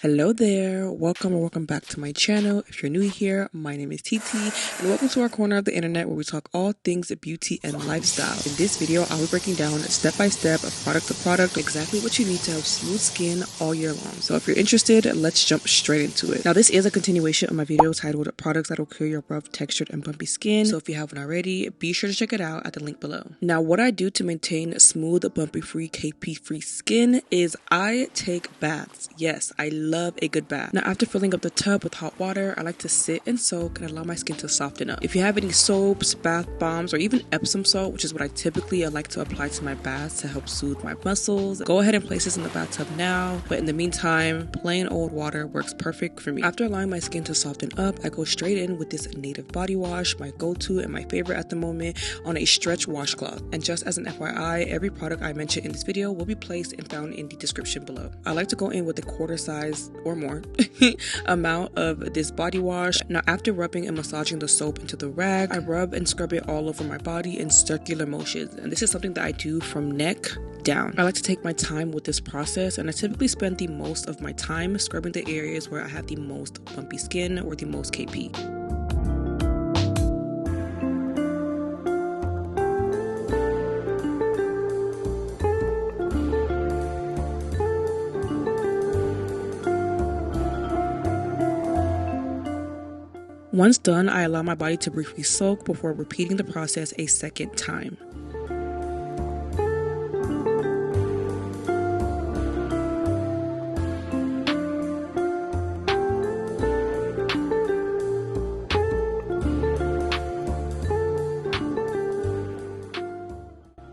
Hello there, welcome or welcome back to my channel. If you're new here, my name is Titi and welcome to our corner of the internet where we talk all things beauty and lifestyle. In this video, I'll be breaking down step by step, product to product, exactly what you need to have smooth skin all year long. So if you're interested, let's jump straight into it. Now this is a continuation of my video titled Products That Will Cure Your Rough, Textured, and Bumpy Skin. So if you haven't already, be sure to check it out at the link below. Now what I do to maintain smooth, bumpy-free, KP-free skin is I take baths. Yes, I love a good bath. Now after filling up the tub with hot water, I like to sit and soak and allow my skin to soften up. If you have any soaps, bath bombs, or even Epsom salt, which is what I typically like to apply to my baths to help soothe my muscles, go ahead and place this in the bathtub now. But in the meantime, plain old water works perfect for me. After allowing my skin to soften up, I go straight in with this native body wash, my go-to and my favorite at the moment, on a stretch washcloth. And just as an FYI, every product I mention in this video will be placed and found in the description below. I like to go in with a quarter size or more amount of this body wash. Now after rubbing and massaging the soap into the rag, I rub and scrub it all over my body in circular motions, and this is something that I do from neck down. I like to take my time with this process, and I typically spend the most of my time scrubbing the areas where I have the most bumpy skin or the most KP. Once done, I allow my body to briefly soak before repeating the process a second time.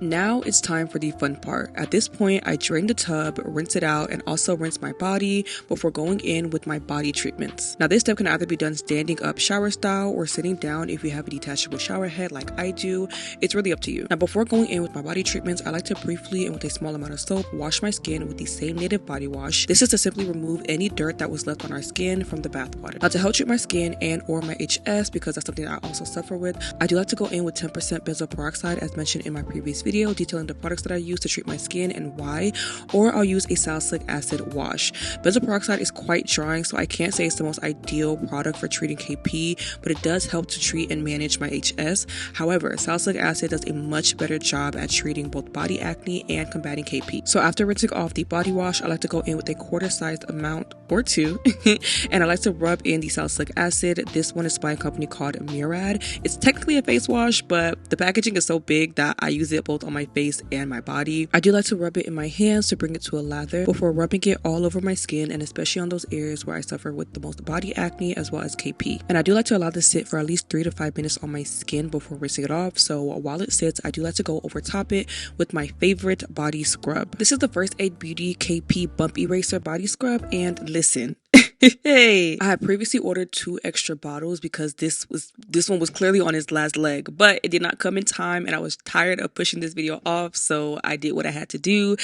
Now it's time for the fun part. At this point, I drain the tub, rinse it out, and also rinse my body before going in with my body treatments. Now this step can either be done standing up shower style or sitting down if you have a detachable shower head like I do. It's really up to you. Now before going in with my body treatments, I like to briefly and with a small amount of soap wash my skin with the same native body wash. This is to simply remove any dirt that was left on our skin from the bath water. Now to help treat my skin and or my HS, because that's something I also suffer with, I do like to go in with 10% benzoyl peroxide as mentioned in my previous video detailing the products that I use to treat my skin and why, or I'll use a salicylic acid wash. Benzoyl peroxide is quite drying, so I can't say it's the most ideal product for treating KP, but it does help to treat and manage my HS. However, salicylic acid does a much better job at treating both body acne and combating KP. So after rinsing off the body wash, I like to go in with a quarter sized amount or two and I like to rub in the salicylic acid. This one is by a company called Murad. It's technically a face wash, but the packaging is so big that I use it both on my face and my body. I do like to rub it in my hands to bring it to a lather before rubbing it all over my skin, and especially on those areas where I suffer with the most body acne as well as KP. And I do like to allow this sit for at least 3 to 5 minutes on my skin before rinsing it off. So while it sits, I do like to go over top it with my favorite body scrub. This is the First Aid Beauty KP Bump Eraser Body Scrub, and listen. Hey, I had previously ordered 2 extra bottles because this one was clearly on its last leg, but it did not come in time and I was tired of pushing this video off, so I did what I had to do.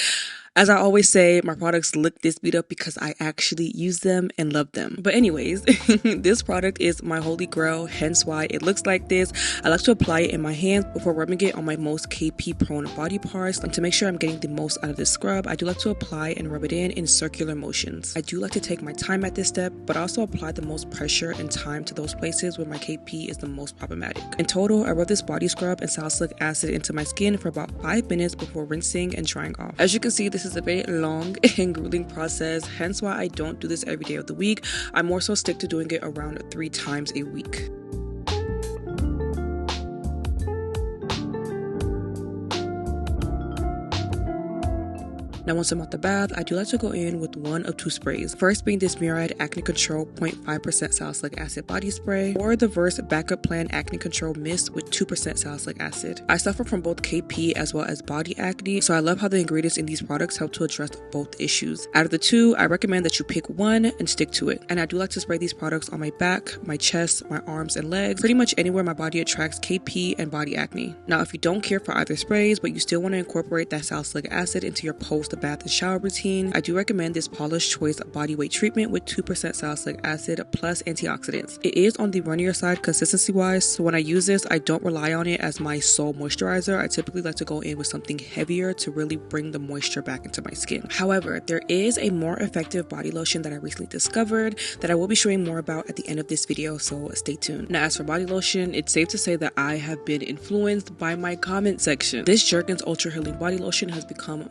As I always say, my products look this beat up because I actually use them and love them. But anyways, this product is my holy grail, hence why it looks like this. I like to apply it in my hands before rubbing it on my most KP prone body parts. And to make sure I'm getting the most out of this scrub, I do like to apply and rub it in circular motions. I do like to take my time at this step, but also apply the most pressure and time to those places where my KP is the most problematic. In total, I rub this body scrub and salicylic acid into my skin for about 5 minutes before rinsing and drying off. As you can see, this is a very long and grueling process, hence why I don't do this every day of the week. I more so stick to doing it around 3 times a week. Now once I'm out the bath, I do like to go in with 1 of 2 sprays. First being this Murad Acne Control 0.5% salicylic acid body spray, or the Verse Backup Plan Acne Control Mist with 2% salicylic acid. I suffer from both KP as well as body acne, so I love how the ingredients in these products help to address both issues. Out of the 2, I recommend that you pick one and stick to it. And I do like to spray these products on my back, my chest, my arms and legs, pretty much anywhere my body attracts KP and body acne. Now if you don't care for either sprays, but you still want to incorporate that salicylic acid into your post the bath and shower routine, I do recommend this Paula's Choice body weight treatment with 2% salicylic acid plus antioxidants. It is on the runnier side consistency wise, so when I use this, I don't rely on it as my sole moisturizer. I typically like to go in with something heavier to really bring the moisture back into my skin. However, there is a more effective body lotion that I recently discovered that I will be showing more about at the end of this video, so stay tuned. Now, as for body lotion, it's safe to say that I have been influenced by my comment section. This Jergens Ultra Healing Body Lotion has become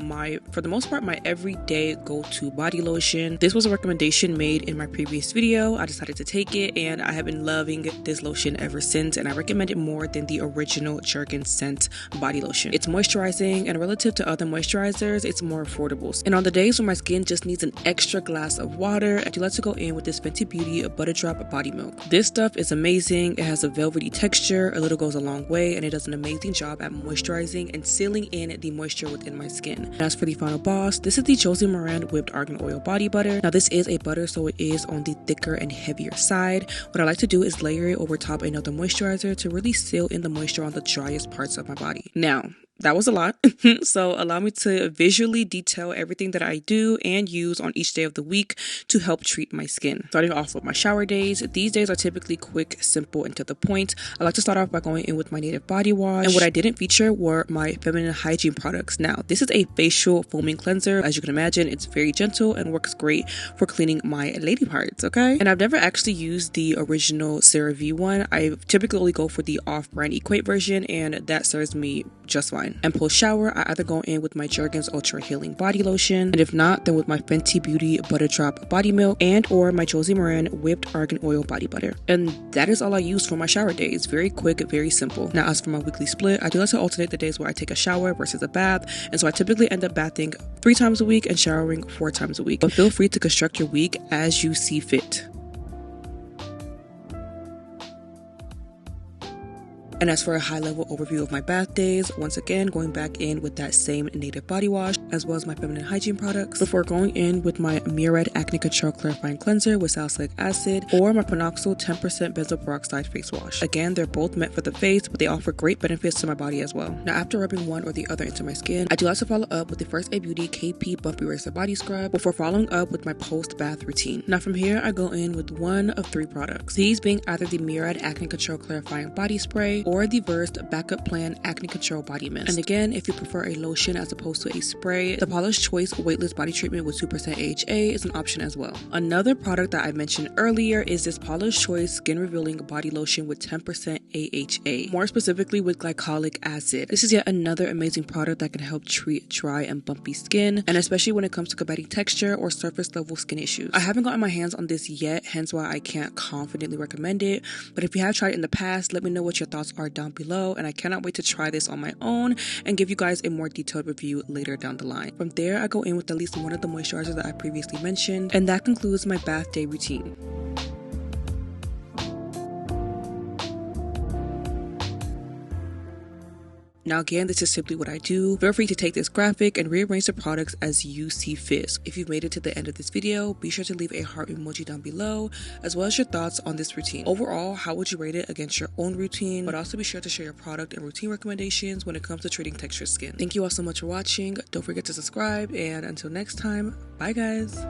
for the most part, my everyday go-to body lotion. This was a recommendation made in my previous video. I decided to take it and I have been loving this lotion ever since, and I recommend it more than the original Jergens scent body lotion. It's moisturizing, and relative to other moisturizers, it's more affordable. And on the days when my skin just needs an extra glass of water, I do like to go in with this Fenty Beauty Butter Drop Body Milk. This stuff is amazing. It has a velvety texture, a little goes a long way, and it does an amazing job at moisturizing and sealing in the moisture within my skin. And as for the final boss, this is the Josie Maran Whipped Argan Oil Body Butter. Now this is a butter, so it is on the thicker and heavier side. What I like to do is layer it over top another moisturizer to really seal in the moisture on the driest parts of my body. Now, that was a lot, so allow me to visually detail everything that I do and use on each day of the week to help treat my skin. Starting off with my shower days. These days are typically quick, simple, and to the point. I like to start off by going in with my native body wash, and what I didn't feature were my feminine hygiene products. Now, this is a facial foaming cleanser. As you can imagine, it's very gentle and works great for cleaning my lady parts, okay? And I've never actually used the original CeraVe one. I typically only go for the off-brand Equate version, and that serves me just fine. And post shower, I either go in with my Jergens Ultra Healing Body Lotion, and if not, then with my Fenty Beauty Butter Drop Body Milk and or my Josie Maran Whipped Argan Oil Body Butter. And that is all I use for my shower days. Very quick, very simple. Now, as for my weekly split, I do like to alternate the days where I take a shower versus a bath, and so I typically end up bathing 3 times a week and showering 4 times a week. But feel free to construct your week as you see fit. And as for a high-level overview of my bath days, once again, going back in with that same native body wash, as well as my feminine hygiene products, before going in with my Murad Acne Control Clarifying Cleanser with salicylic acid, or my Panoxyl 10% benzoyl peroxide face wash. Again, they're both meant for the face, but they offer great benefits to my body as well. Now, after rubbing one or the other into my skin, I do like to follow up with the First Aid Beauty KP Bumpy Eraser Body Scrub before following up with my post-bath routine. Now, from here, I go in with one of 3 products. These being either the Murad Acne Control Clarifying Body Spray or the Versed Backup Plan Acne Control Body Mist. And again, if you prefer a lotion as opposed to a spray, the Paula's Choice Weightless Body Treatment with 2% AHA is an option as well. Another product that I mentioned earlier is this Paula's Choice Skin Revealing Body Lotion with 10% AHA, more specifically with glycolic acid. This is yet another amazing product that can help treat dry and bumpy skin, and especially when it comes to combating texture or surface level skin issues. I haven't gotten my hands on this yet, hence why I can't confidently recommend it, but if you have tried it in the past, let me know what your thoughts are down below, and I cannot wait to try this on my own and give you guys a more detailed review later down the line. From there, I go in with at least one of the moisturizers that I previously mentioned, and that concludes my bath day routine. Now again, this is simply what I do. Feel free to take this graphic and rearrange the products as you see fit. If you've made it to the end of this video, be sure to leave a heart emoji down below, as well as your thoughts on this routine. Overall, how would you rate it against your own routine? But also be sure to share your product and routine recommendations when it comes to treating textured skin. Thank you all so much for watching. Don't forget to subscribe, and until next time, bye guys.